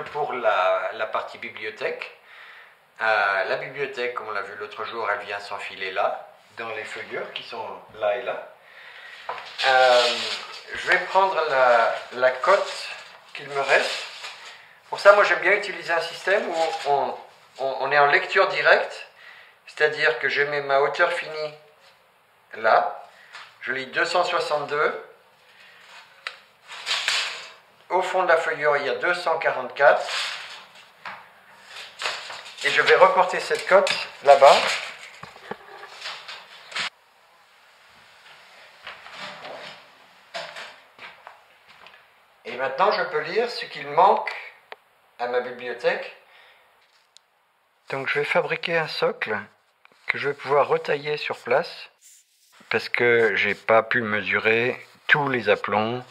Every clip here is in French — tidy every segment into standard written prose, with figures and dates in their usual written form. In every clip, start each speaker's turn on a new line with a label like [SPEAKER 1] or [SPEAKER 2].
[SPEAKER 1] socle pour la partie bibliothèque. La bibliothèque, comme on l'a vu l'autre jour, elle vient s'enfiler là, dans les feuillures qui sont là et là. Je vais prendre la cote qu'il me reste. Pour ça, moi j'aime bien utiliser un système où on est en lecture directe, c'est-à-dire que je mets ma hauteur finie là, je lis 262, au fond de la feuillure il y a 244, et je vais reporter cette cote là-bas. Et maintenant je peux lire ce qu'il manque à ma bibliothèque. Donc je vais fabriquer un socle que je vais pouvoir retailler sur place parce que j'ai pas pu mesurer tous les aplombs,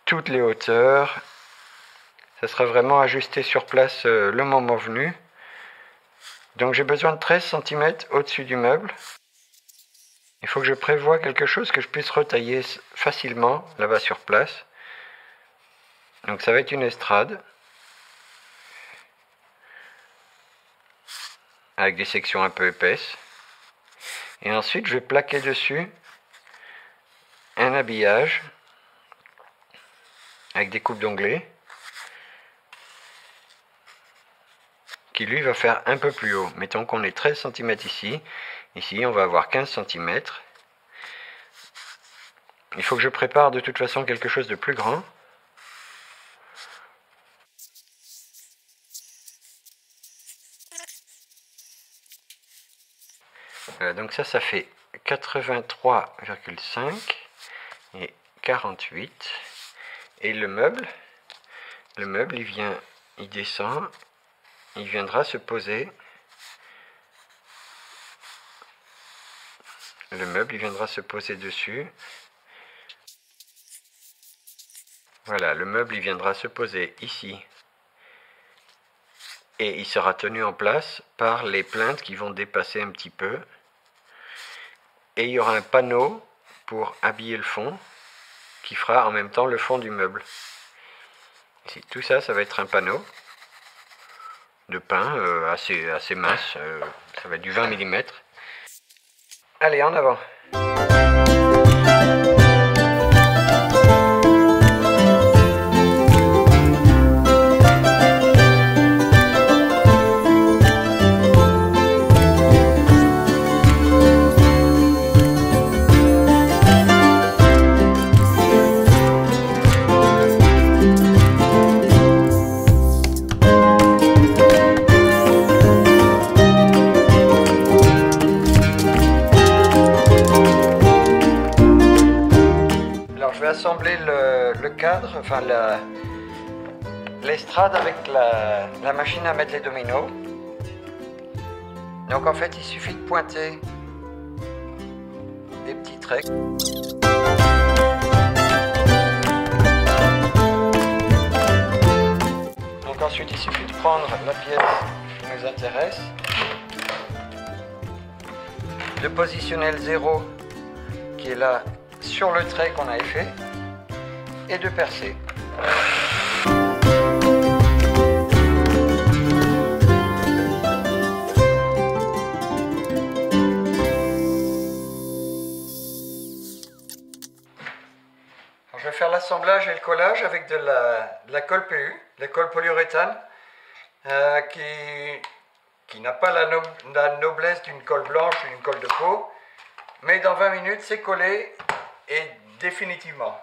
[SPEAKER 1] toutes les hauteurs. Ça sera vraiment ajusté sur place le moment venu. Donc j'ai besoin de 13 cm au-dessus du meuble. Il faut que je prévoie quelque chose que je puisse retailler facilement là-bas sur place. Donc ça va être une estrade avec des sections un peu épaisses. Et ensuite je vais plaquer dessus un habillage avec des coupes d'onglets qui lui va faire un peu plus haut. Mettons qu'on est 13 cm ici. Ici on va avoir 15 cm. Il faut que je prépare de toute façon quelque chose de plus grand. Donc ça fait 83,5 et 48. Et le meuble il descend, il viendra se poser. Le meuble il viendra se poser dessus. Voilà, le meuble il viendra se poser ici. Et il sera tenu en place par les plinthes qui vont dépasser un petit peu. Et il y aura un panneau pour habiller le fond, qui fera en même temps le fond du meuble. Ici, tout ça, ça va être un panneau de pin assez mince, ça va être du 20 mm. Allez, en avant! Assembler le cadre, enfin l'estrade avec la machine à mettre les dominos. Donc en fait il suffit de pointer des petits traits. Donc ensuite il suffit de prendre la pièce qui nous intéresse, de positionner le 0 qui est là sur le trait qu'on avait fait et de percer. Alors, je vais faire l'assemblage et le collage avec de la colle PU, la colle polyuréthane, qui n'a pas la noblesse d'une colle blanche ou d'une colle de peau, mais dans 20 minutes c'est collé et définitivement.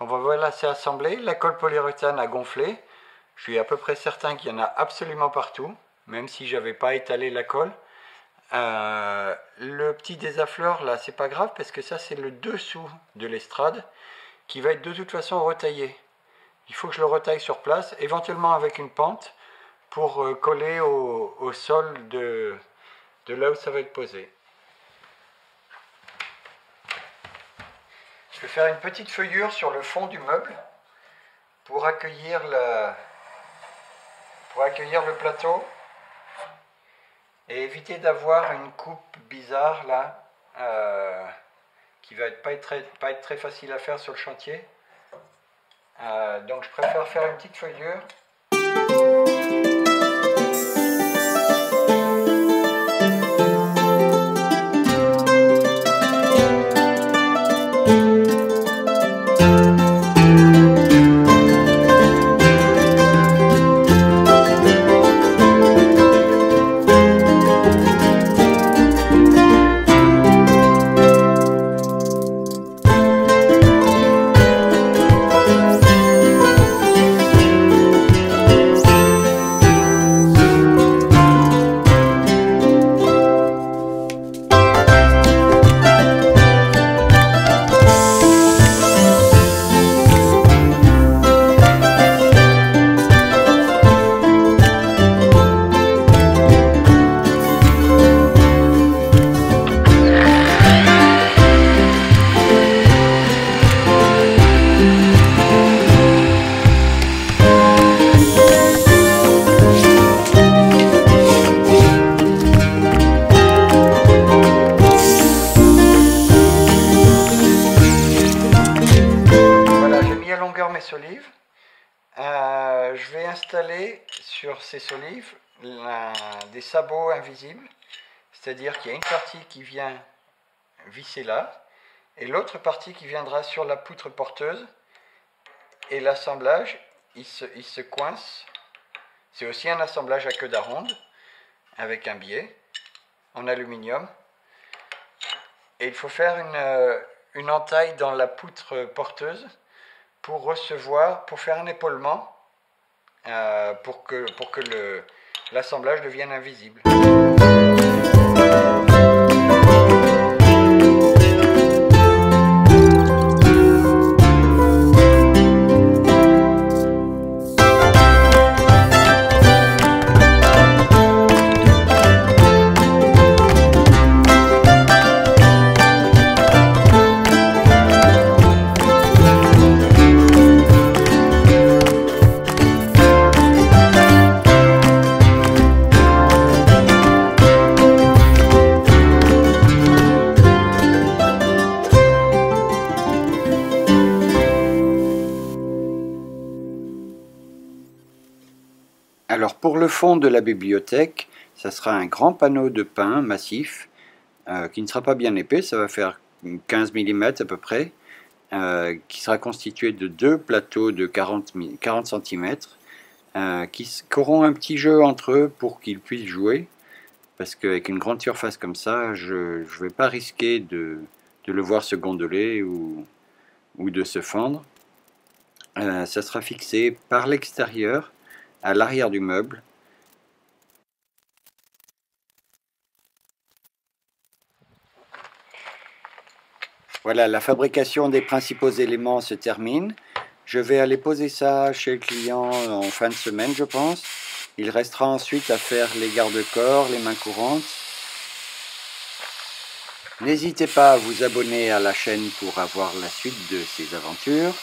[SPEAKER 1] Bon, voilà, c'est assemblé, la colle polyuréthane a gonflé. Je suis à peu près certain qu'il y en a absolument partout, même si j'avais pas étalé la colle. Le petit désaffleur là, c'est pas grave parce que ça c'est le dessous de l'estrade qui va être de toute façon retaillé. Il faut que je le retaille sur place, éventuellement avec une pente pour coller au sol de là où ça va être posé. Je vais faire une petite feuillure sur le fond du meuble pour accueillir le plateau et éviter d'avoir une coupe bizarre là qui va pas être très facile à faire sur le chantier. Donc je préfère faire une petite feuillure. Mes solives. Je vais installer sur ces solives des sabots invisibles, c'est-à-dire qu'il y a une partie qui vient visser là et l'autre partie qui viendra sur la poutre porteuse, et l'assemblage il se coince. C'est aussi un assemblage à queue d'aronde avec un biais en aluminium, et il faut faire une entaille dans la poutre porteuse pour faire un épaulement, pour que l'assemblage devienne invisible. Alors pour le fond de la bibliothèque, ça sera un grand panneau de pin massif qui ne sera pas bien épais, ça va faire 15 mm à peu près, qui sera constitué de deux plateaux de 40 cm qui auront un petit jeu entre eux pour qu'ils puissent jouer, parce qu'avec une grande surface comme ça, je ne vais pas risquer de le voir se gondoler ou de se fendre. Ça sera fixé par l'extérieur à l'arrière du meuble. Voilà, la fabrication des principaux éléments se termine. Je vais aller poser ça chez le client en fin de semaine, je pense. Il restera ensuite à faire les garde-corps, les mains courantes. N'hésitez pas à vous abonner à la chaîne pour avoir la suite de ces aventures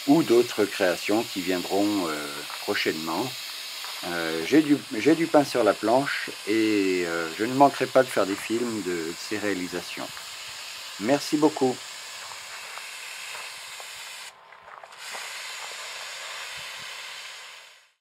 [SPEAKER 1] ou d'autres créations qui viendront prochainement. J'ai du pain sur la planche et je ne manquerai pas de faire des films de ces réalisations. Merci beaucoup.